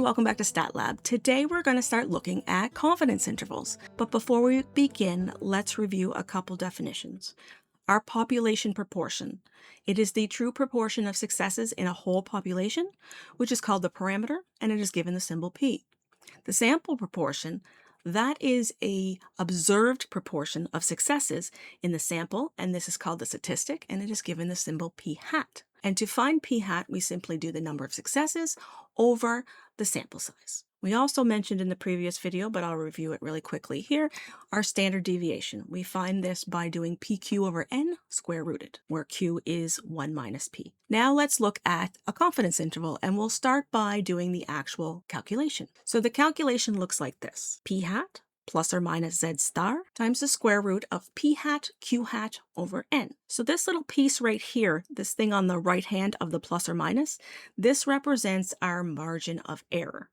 welcome back to StatLab. Today we're going to start looking at confidence intervals. But before we begin, let's review a couple definitions. Our population proportion. It is the true proportion of successes in a whole population, which is called the parameter, and it is given the symbol p. The sample proportion, that is a observed proportion of successes in the sample, and this is called the statistic, and it is given the symbol p hat. And to find p hat, we simply do the number of successes over the sample size. We also mentioned in the previous video, but I'll review it really quickly here, our standard deviation. We find this by doing pq over n square rooted, where q is 1 minus p. Now let's look at a confidence interval, and we'll start by doing the actual calculation. So the calculation looks like this. P hat plus or minus z star times the square root of p hat q hat over n. So this little piece right here, this thing on the right hand of the plus or minus, this represents our margin of error.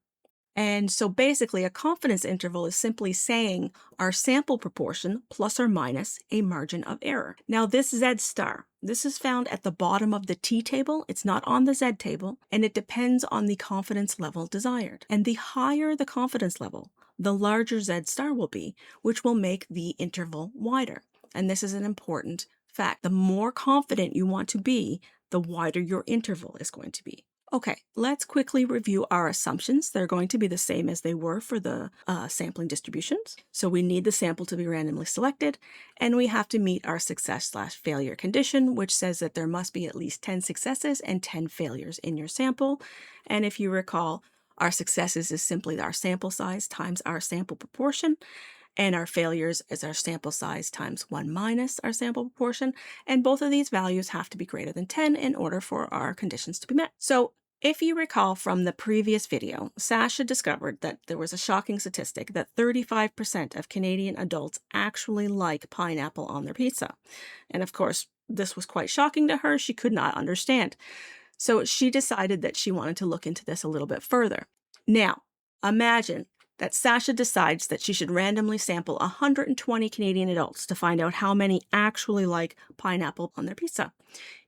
And so basically a confidence interval is simply saying our sample proportion plus or minus a margin of error. Now this z star, this is found at the bottom of the t table. It's not on the z table, and it depends on the confidence level desired. And the higher the confidence level, the larger z star will be, which will make the interval wider. And this is an important fact. The more confident you want to be, the wider your interval is going to be. Okay, let's quickly review our assumptions. They're going to be the same as they were for the sampling distributions. So we need the sample to be randomly selected, and we have to meet our success/failure condition, which says that there must be at least 10 successes and 10 failures in your sample. And if you recall, our successes is simply our sample size times our sample proportion, and our failures is our sample size times 1 minus our sample proportion. And both of these values have to be greater than 10 in order for our conditions to be met. So if you recall from the previous video, Sasha discovered that there was a shocking statistic that 35% of Canadian adults actually like pineapple on their pizza. And of course, this was quite shocking to her. She could not understand. So she decided that she wanted to look into this a little bit further. Now, imagine that Sasha decides that she should randomly sample 120 Canadian adults to find out how many actually like pineapple on their pizza.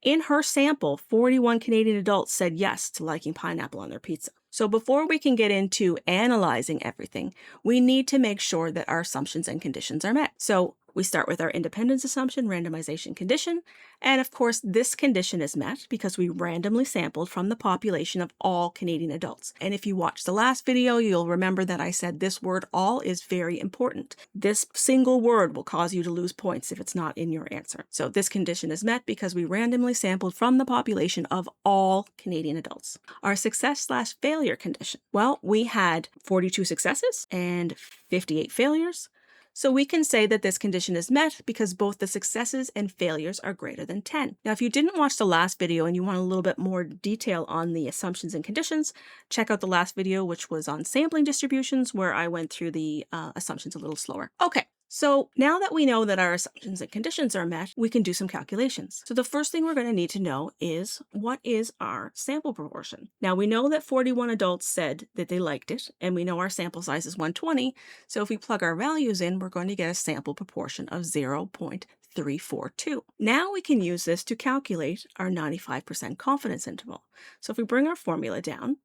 In her sample, 41 Canadian adults said yes to liking pineapple on their pizza. So before we can get into analyzing everything, we need to make sure that our assumptions and conditions are met. So we start with our independence assumption, randomization condition, and of course this condition is met because we randomly sampled from the population of all Canadian adults. And if you watched the last video, you'll remember that I said this word all is very important. This single word will cause you to lose points if it's not in your answer. So this condition is met because we randomly sampled from the population of all Canadian adults. Our success/failure condition. Well, we had 42 successes and 58 failures. So we can say that this condition is met because both the successes and failures are greater than 10. Now, if you didn't watch the last video and you want a little bit more detail on the assumptions and conditions, check out the last video, which was on sampling distributions, where I went through the assumptions a little slower. Okay. So now that we know that our assumptions and conditions are met, we can do some calculations. So the first thing we're going to need to know is, what is our sample proportion? Now we know that 41 adults said that they liked it, and we know our sample size is 120. So if we plug our values in, we're going to get a sample proportion of 0.342. Now we can use this to calculate our 95% confidence interval. So if we bring our formula down,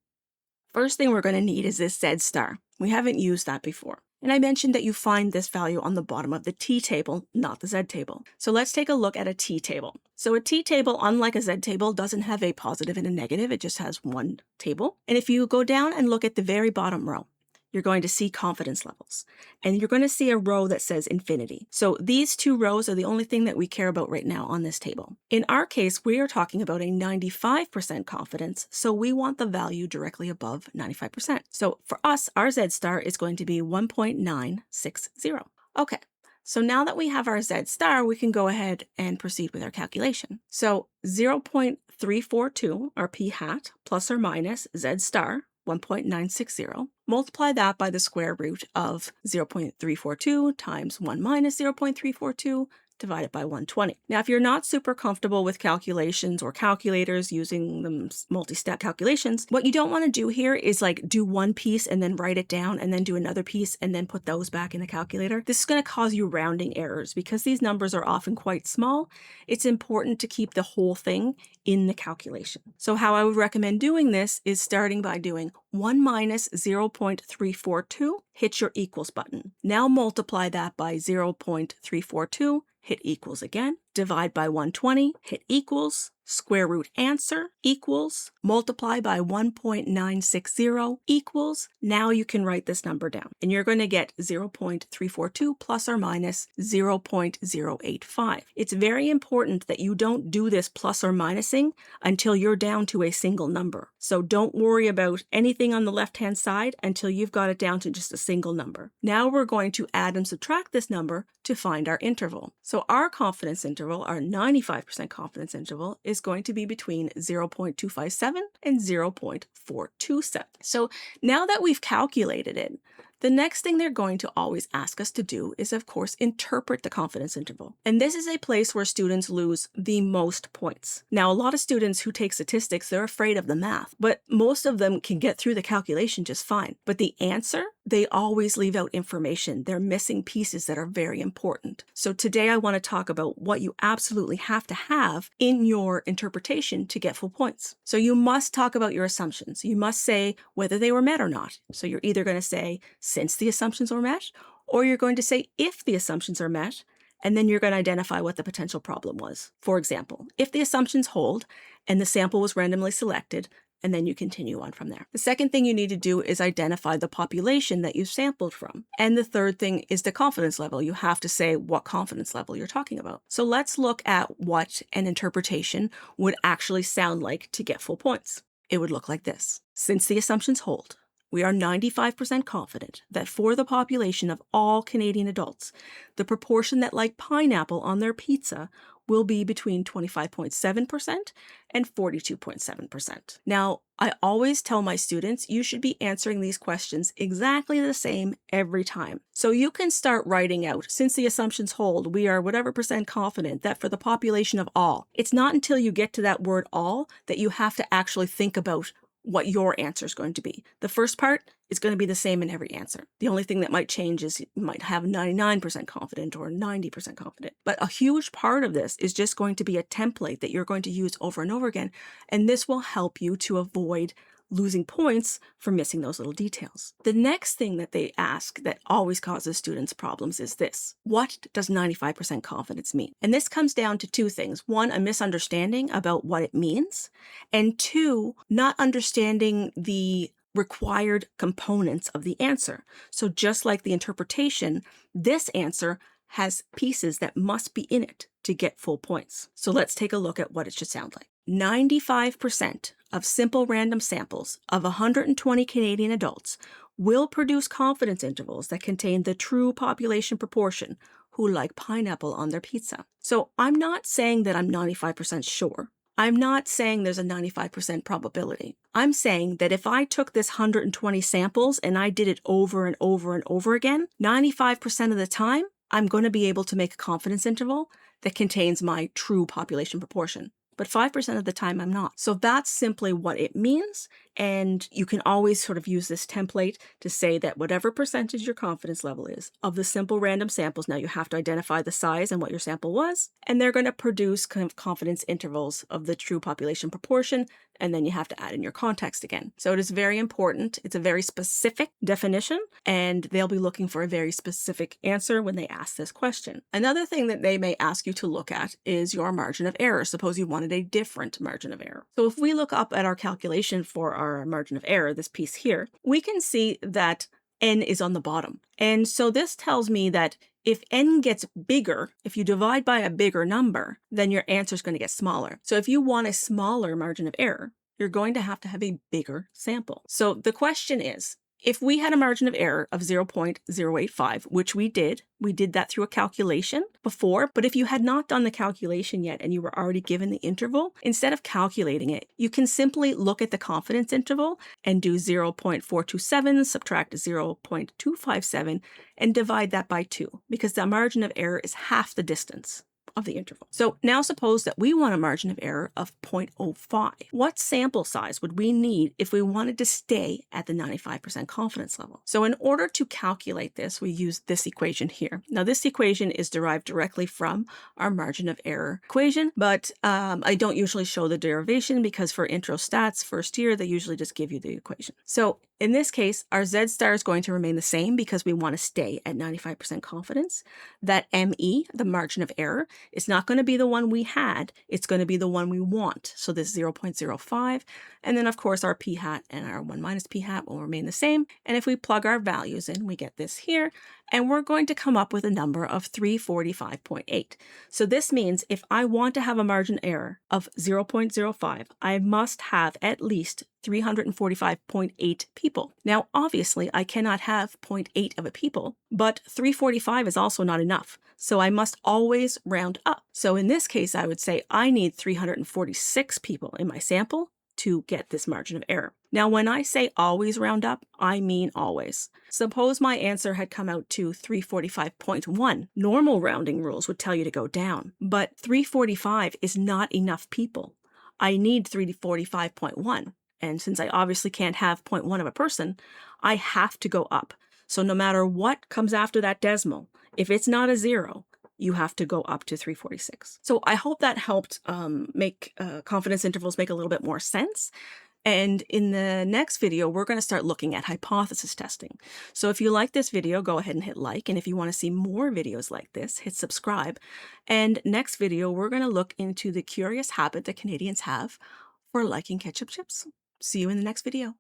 first thing we're going to need is this Z star. We haven't used that before. And I mentioned that you find this value on the bottom of the t table, not the z table. So let's take a look at a t table. So a t table, unlike a z table, doesn't have a positive and a negative. It just has one table. And if you go down and look at the very bottom row, you're going to see confidence levels. And you're going to see a row that says infinity. So these two rows are the only thing that we care about right now on this table. In our case, we are talking about a 95% confidence, so we want the value directly above 95%. So for us, our Z star is going to be 1.960. Okay. So now that we have our Z star, we can go ahead and proceed with our calculation. So 0.342, our p hat, plus or minus Z star, 1.960. Multiply that by the square root of 0.342 times 1 minus 0.342 divided by 120. Now, if you're not super comfortable with calculations or calculators using them multi-step calculations, what you don't want to do here is like do one piece and then write it down and then do another piece and then put those back in the calculator. This is going to cause you rounding errors because these numbers are often quite small. It's important to keep the whole thing in the calculation. So how I would recommend doing this is starting by doing 1 minus 0.342, hit your equals button. Now multiply that by 0.342, hit equals again, divide by 120, hit equals, square root answer, equals, multiply by 1.960, equals. Now you can write this number down. And you're going to get 0.342 plus or minus 0.085. It's very important that you don't do this plus or minusing until you're down to a single number. So don't worry about anything on the left-hand side until you've got it down to just a single number. Now we're going to add and subtract this number to find our interval. So our confidence interval, our 95% confidence interval, is going to be between 0.257 and 0.427. So now that we've calculated it, the next thing they're going to always ask us to do is, of course, interpret the confidence interval. And this is a place where students lose the most points. Now, a lot of students who take statistics, they're afraid of the math, but most of them can get through the calculation just fine. But the answer, they always leave out information. They're missing pieces that are very important. So today I want to talk about what you absolutely have to have in your interpretation to get full points. So you must talk about your assumptions. You must say whether they were met or not. So you're either going to say since the assumptions were met, or you're going to say if the assumptions are met, and then you're going to identify what the potential problem was. For example, if the assumptions hold and the sample was randomly selected, and then you continue on from there. The second thing you need to do is identify the population that you sampled from. And the third thing is the confidence level. You have to say what confidence level you're talking about. So let's look at what an interpretation would actually sound like to get full points. It would look like this. Since the assumptions hold, we are 95% confident that for the population of all Canadian adults, the proportion that like pineapple on their pizza will be between 25.7% and 42.7%. Now, I always tell my students you should be answering these questions exactly the same every time. So you can start writing out, since the assumptions hold, we are whatever percent confident that for the population of all. It's not until you get to that word all that you have to actually think about what your answer is going to be. The first part is going to be the same in every answer. The only thing that might change is you might have 99% confident or 90% confident. But a huge part of this is just going to be a template that you're going to use over and over again. And this will help you to avoid losing points for missing those little details. The next thing that they ask that always causes students problems is this. What does 95% confidence mean? And this comes down to two things. One, a misunderstanding about what it means. And two, not understanding the required components of the answer. So just like the interpretation, this answer has pieces that must be in it to get full points. So let's take a look at what it should sound like. 95% of simple random samples of 120 Canadian adults will produce confidence intervals that contain the true population proportion who like pineapple on their pizza. So I'm not saying that I'm 95% sure. I'm not saying there's a 95% probability. I'm saying that if I took this 120 samples and I did it over and over and over again, 95% of the time, I'm going to be able to make a confidence interval that contains my true population proportion. But 5% of the time I'm not. So that's simply what it means. And you can always sort of use this template to say that whatever percentage your confidence level is of the simple random samples, now you have to identify the size and what your sample was, and they're going to produce kind of confidence intervals of the true population proportion, and then you have to add in your context again. So it is very important. It's a very specific definition, and they'll be looking for a very specific answer when they ask this question. Another thing that they may ask you to look at is your margin of error. Suppose you wanted a different margin of error. So if we look up at our calculation for our margin of error, this piece here, we can see that n is on the bottom. And so this tells me that if n gets bigger, if you divide by a bigger number, then your answer is going to get smaller. So if you want a smaller margin of error, you're going to have a bigger sample. So the question is, if we had a margin of error of 0.085, which we did that through a calculation before, but if you had not done the calculation yet and you were already given the interval, instead of calculating it, you can simply look at the confidence interval and do 0.427, subtract 0.257, and divide that by 2, because the margin of error is half the distance. of the interval. So now suppose that we want a margin of error of 0.05. What sample size would we need if we wanted to stay at the 95% confidence level? So in order to calculate this, we use this equation here. Now this equation is derived directly from our margin of error equation, but I don't usually show the derivation because for intro stats first year, they usually just give you the equation. So in this case, our Z star is going to remain the same because we want to stay at 95% confidence. That ME, the margin of error, is not going to be the one we had. It's going to be the one we want. So this 0.05. And then, of course, our p hat and our 1 minus p hat will remain the same. And if we plug our values in, we get this here. And we're going to come up with a number of 345.8. So this means if I want to have a margin error of 0.05, I must have at least 345.8 people. Now, obviously, I cannot have 0.8 of a people, but 345 is also not enough. So I must always round up. So in this case, I would say I need 346 people in my sample to get this margin of error. Now, when I say always round up, I mean always. Suppose my answer had come out to 345.1. Normal rounding rules would tell you to go down, but 345 is not enough people. I need 345.1. And since I obviously can't have 0.1 of a person, I have to go up. So no matter what comes after that decimal, if it's not a 0, you have to go up to 346. So I hope that helped make confidence intervals make a little bit more sense. And in the next video, we're going to start looking at hypothesis testing. So if you like this video, go ahead and hit like. And if you want to see more videos like this, hit subscribe. And next video, we're going to look into the curious habit that Canadians have for liking ketchup chips. See you in the next video.